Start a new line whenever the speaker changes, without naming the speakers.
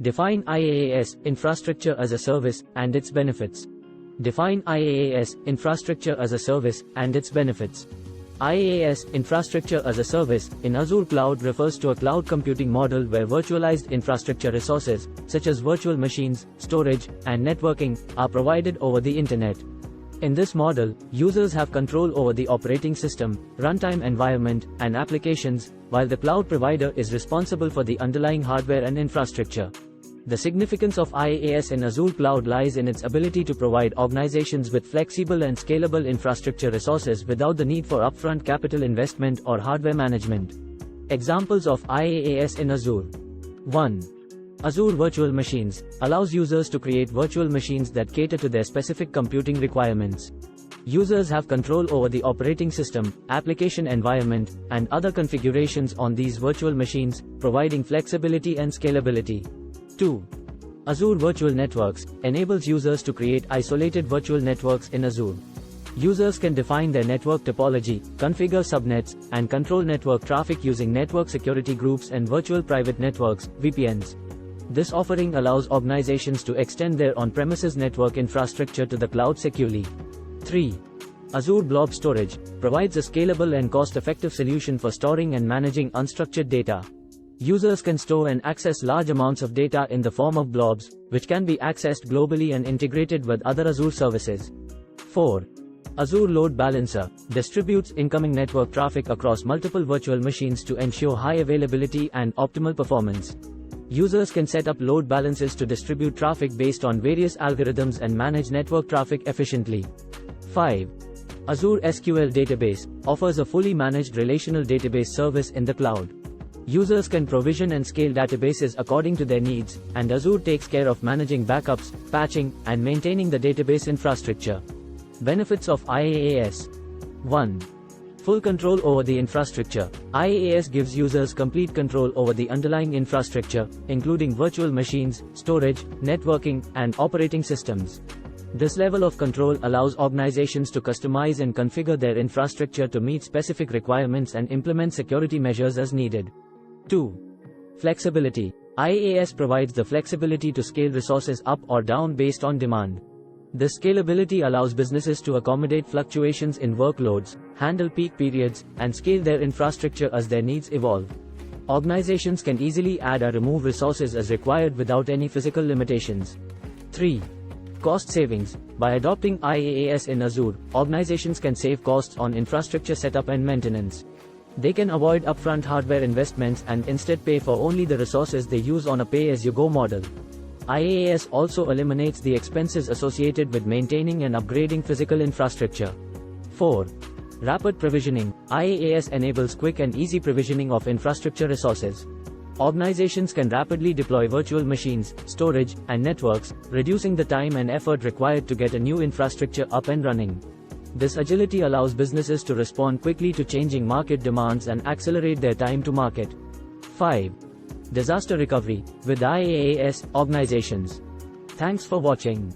Define IaaS, Infrastructure as a Service, and its benefits. Define IaaS, Infrastructure as a Service, and its benefits. IaaS, Infrastructure as a Service, in Azure Cloud refers to a cloud computing model where virtualized infrastructure resources, such as virtual machines, storage, and networking, are provided over the Internet. In this model, users have control over the operating system, runtime environment, and applications, while the cloud provider is responsible for the underlying hardware and infrastructure. The significance of IaaS in Azure Cloud lies in its ability to provide organizations with flexible and scalable infrastructure resources without the need for upfront capital investment or hardware management. Examples of IaaS in Azure. 1. Azure Virtual Machines allows users to create virtual machines that cater to their specific computing requirements. Users have control over the operating system, application environment, and other configurations on these virtual machines, providing flexibility and scalability. 2. Azure Virtual Networks enables users to create isolated virtual networks in Azure. Users can define their network topology, configure subnets, and control network traffic using network security groups and virtual private networks, VPNs. This offering allows organizations to extend their on-premises network infrastructure to the cloud securely. 3. Azure Blob Storage provides a scalable and cost-effective solution for storing and managing unstructured data. Users can store and access large amounts of data in the form of blobs, which can be accessed globally and integrated with other Azure services. 4. Azure Load Balancer distributes incoming network traffic across multiple virtual machines to ensure high availability and optimal performance. Users can set up load balancers to distribute traffic based on various algorithms and manage network traffic efficiently. 5. Azure SQL Database offers a fully managed relational database service in the cloud. Users can provision and scale databases according to their needs, and Azure takes care of managing backups, patching, and maintaining the database infrastructure. Benefits of IaaS. 1. Full control over the infrastructure. IaaS gives users complete control over the underlying infrastructure, including virtual machines, storage, networking, and operating systems. This level of control allows organizations to customize and configure their infrastructure to meet specific requirements and implement security measures as needed. 2. Flexibility. IaaS provides the flexibility to scale resources up or down based on demand. This scalability allows businesses to accommodate fluctuations in workloads, handle peak periods, and scale their infrastructure as their needs evolve. Organizations can easily add or remove resources as required without any physical limitations. 3. Cost savings. By adopting IaaS in Azure, organizations can save costs on infrastructure setup and maintenance. They can avoid upfront hardware investments and instead pay for only the resources they use on a pay-as-you-go model. IaaS also eliminates the expenses associated with maintaining and upgrading physical infrastructure. 4. Rapid provisioning. IaaS enables quick and easy provisioning of infrastructure resources. Organizations can rapidly deploy virtual machines, storage, and networks, reducing the time and effort required to get a new infrastructure up and running. This agility allows businesses to respond quickly to changing market demands and accelerate their time to market. 5. Disaster recovery. With IaaS, organizations. Thanks for watching.